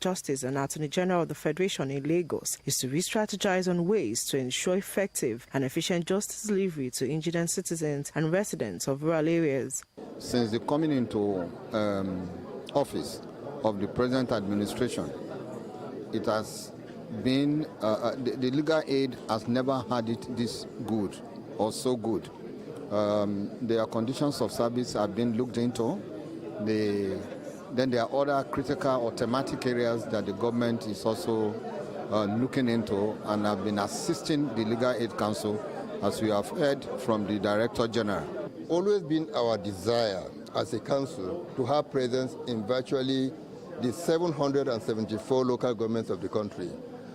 Justice and Attorney General of the Federation in Lagos is to re-strategize on ways to ensure effective and efficient justice delivery to indigent citizens and residents of rural areas. Since the coming into office of the present administration, it has been, the legal aid has never had it this good or so good. Their conditions of service have been looked into. Then there are other critical or thematic areas that the government is also looking into and have been assisting the Legal Aid Council, as we have heard from the Director General. Always been our desire as a council to have presence in virtually the 774 local governments of the country.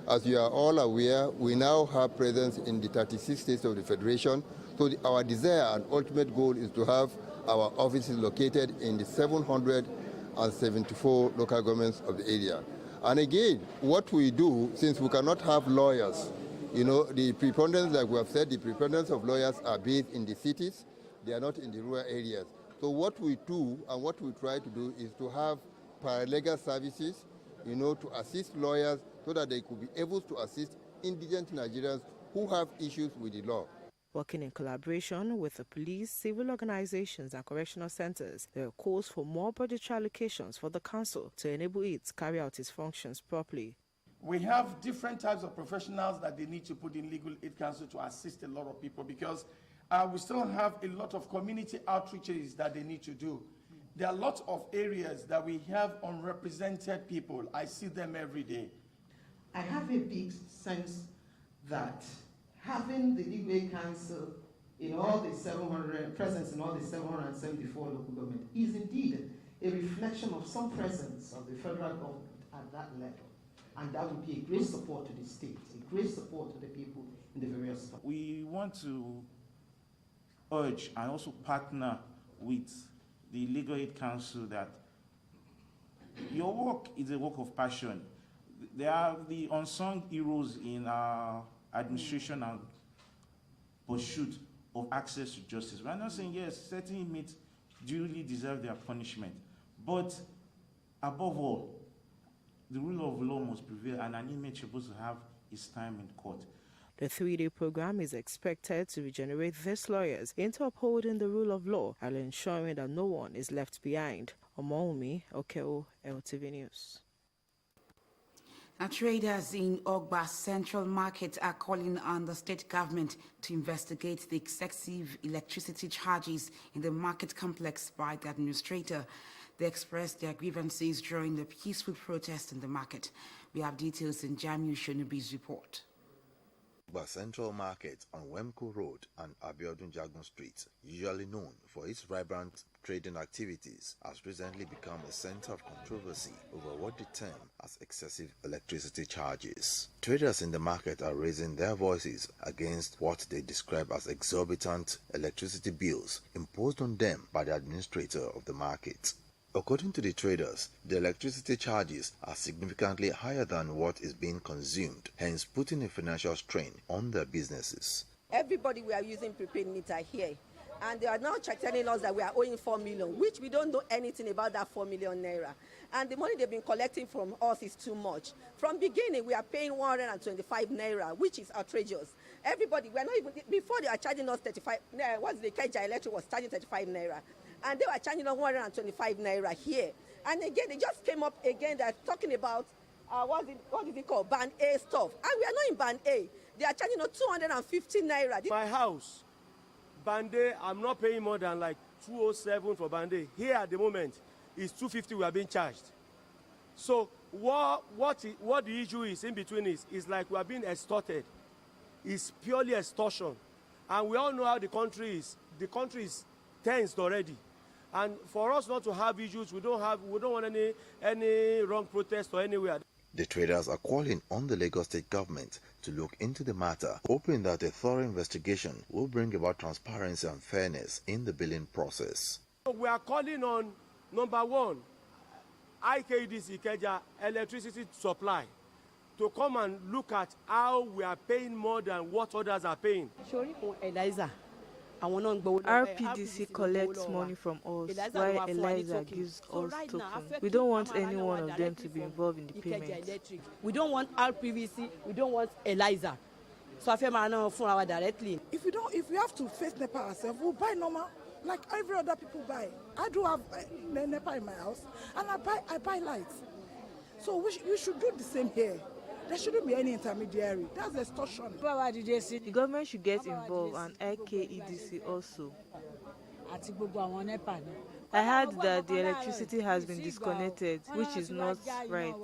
As you are all aware, we now have presence in the 36 states of the Federation. So our desire and ultimate goal is to have our offices located in the 774 local governments of the area. And again, what we do, since we cannot have lawyers, the preponderance, like we have said, the preponderance of lawyers are based in the cities. They are not in the rural areas. So what we do and what we try to do is to have paralegal services, to assist lawyers so that they could be able to assist indigent Nigerians who have issues with the law. Working in collaboration with the police, civil organizations and correctional centers, there are calls for more budgetary allocations for the council to enable it to carry out its functions properly. We have different types of professionals that they need to put in Legal Aid Council to assist a lot of people, because we still have a lot of community outreaches that they need to do. There are lots of areas that we have unrepresented people. I see them every day. I have a big sense that having the Legal Aid Council in all the 700 presence in all the 774 local government is indeed a reflection of some presence of the federal government at that level, and that would be a great support to the state, a great support to the people in the various states. We want to urge and also partner with the Legal Aid Council that your work is a work of passion. There are the unsung heroes in our administration and pursuit of access to justice. We're not saying, yes, certain inmates duly deserve their punishment, but above all, the rule of law must prevail, and an inmate is supposed to have his time in court. The 3-day program is expected to regenerate these lawyers into upholding the rule of law and ensuring that no one is left behind. Omoumi Okeo, LTV News. Now, traders in Ogba Central Market are calling on the state government to investigate the excessive electricity charges in the market complex by the administrator. They expressed their grievances during the peaceful protest in the market. We have details in Jamiu Shonubi's report. Ogba Central Market on Wemco Road and Abiodun Jagun Street, usually known for its vibrant trading activities, has recently become a center of controversy over what they term as excessive electricity charges. Traders in the market are raising their voices against what they describe as exorbitant electricity bills imposed on them by the administrator of the market. According to the traders, the electricity charges are significantly higher than what is being consumed, hence putting a financial strain on their businesses. Everybody, we are using prepaid meter here, and they are now telling us that we are owing 4 million, which we don't know anything about that 4 million naira. And the money they've been collecting from us is too much. From beginning, we are paying 125 naira, which is outrageous. Everybody, we are not even, before they are charging us 35, what's the Keja Electric was charging 35 naira. And they were charging us 125 naira here. And again, they just came up again, they're talking about, what is it called, Band A stuff. And we are not in Band A. They are charging us 250 naira. My house, Band A, I'm not paying more than like 207 for Band A. Here at the moment, is 250 we are being charged. So what the issue is in between is like we are being extorted. It's purely extortion. And we all know how the country is. The country is tensed already. And for us not to have issues, we don't want any wrong protest or anywhere. The traders are calling on the Lagos State government to look into the matter, hoping that a thorough investigation will bring about transparency and fairness in the billing process. We are calling on, number one, IKDC Ikeja electricity supply to come and look at how we are paying more than what others are paying. Eliza, RPDC collects money from us, while Eliza gives us token. We don't want any one of them to be involved in the payment. We don't want RPVC, we don't want Eliza. So I feel for our directly. If we have to face NEPA ourselves, we'll buy normal, like every other people buy. I do have NEPA in my house, and I buy lights. So we should do the same here. There shouldn't be any intermediary. That's extortion. The government should get involved, and IKEDC also. I heard that the electricity has been disconnected, which is not right.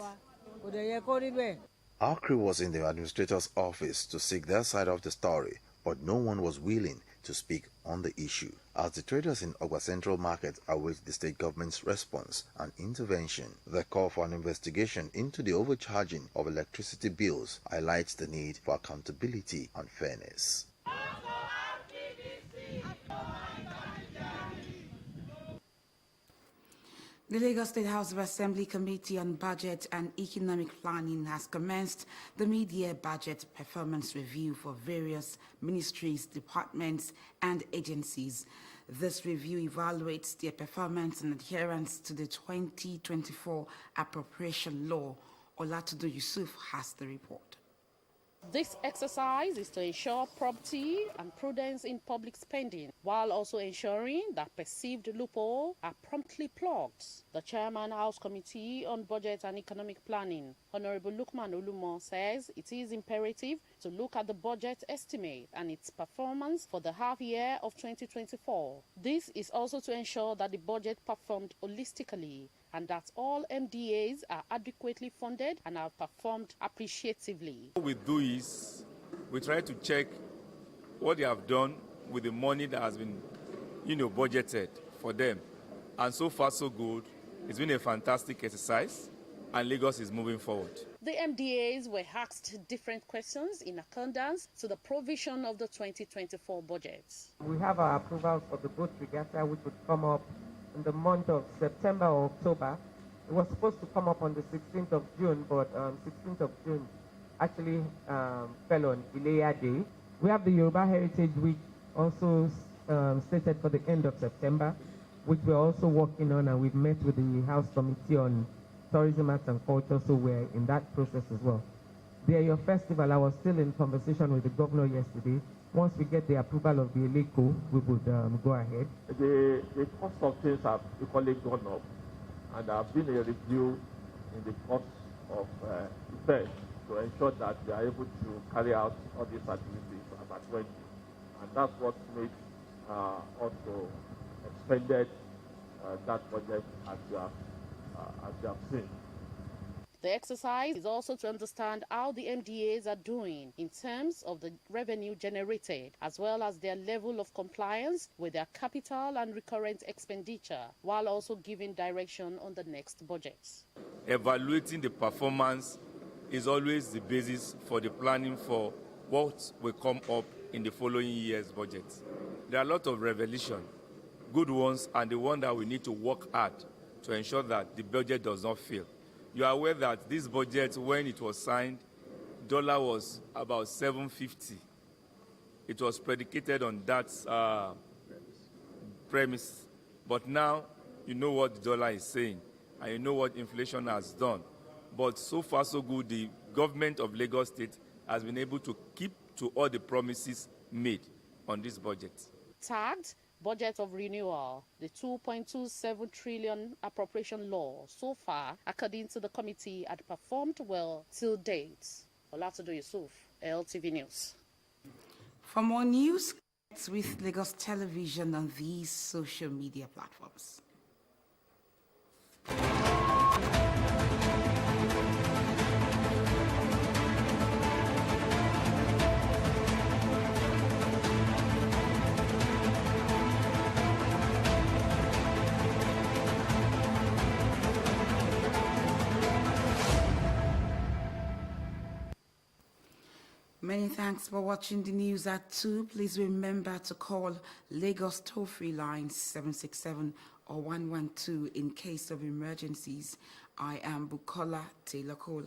Our crew was in the administrator's office to seek their side of the story, but no one was willing to speak on the issue. As the traders in Ogba Central Market await the state government's response and intervention, the call for an investigation into the overcharging of electricity bills highlights the need for accountability and fairness. The Lagos State House of Assembly Committee on Budget and Economic Planning has commenced the mid-year budget performance review for various ministries, departments, and agencies. This review evaluates their performance and adherence to the 2024 appropriation law. Olatudo Yusuf has the report. This exercise is to ensure property and prudence in public spending, while also ensuring that perceived loopholes are promptly plugged. The Chairman, House Committee on Budget and Economic Planning, Honorable Lukman Olumo, says it is imperative to look at the budget estimate and its performance for the half year of 2024. This is also to ensure that the budget performed holistically and that all MDAs are adequately funded and are performed appreciatively. What we do is we try to check what they have done with the money that has been, budgeted for them. And so far, so good. It's been a fantastic exercise, and Lagos is moving forward. The MDAs were asked different questions in accordance to the provision of the 2024 budget. We have our approvals for the boat regatta, which would come up in the month of September or October. It was supposed to come up on the 16th of June, but 16th of June actually fell on Ileya Day. We have the Yoruba Heritage Week also stated for the end of September, which we're also working on, and we've met with the House Committee on Tourism, Arts and Culture, so we're in that process as well. The Eyo Festival, I was still in conversation with the governor yesterday. Once we get the approval of the ELECO, we would go ahead. The cost of things have equally gone up, and there have been a review in the cost of repairs to ensure that we are able to carry out all these activities as at when. And that's what made also expended that budget as you have seen. The exercise is also to understand how the MDAs are doing in terms of the revenue generated, as well as their level of compliance with their capital and recurrent expenditure, while also giving direction on the next budgets. Evaluating the performance is always the basis for the planning for what will come up in the following year's budget. There are a lot of revelation, good ones, and the one that we need to work hard to ensure that the budget does not fail. You are aware that this budget, when it was signed, dollar was about 750. It was predicated on that premise. But now, you know what the dollar is saying, and you know what inflation has done. But so far, so good, the government of Lagos State has been able to keep to all the promises made on this budget. Tagged Budget of Renewal, the 2.27 trillion appropriation law, so far, according to the committee, had performed well till date. Olatudo Yusuf, LTV News. For more news, connect with Lagos Television on these social media platforms. Many thanks for watching the news at 2. Please remember to call Lagos toll-free line 767 or 112 in case of emergencies. I am Bukola Taylor Cole.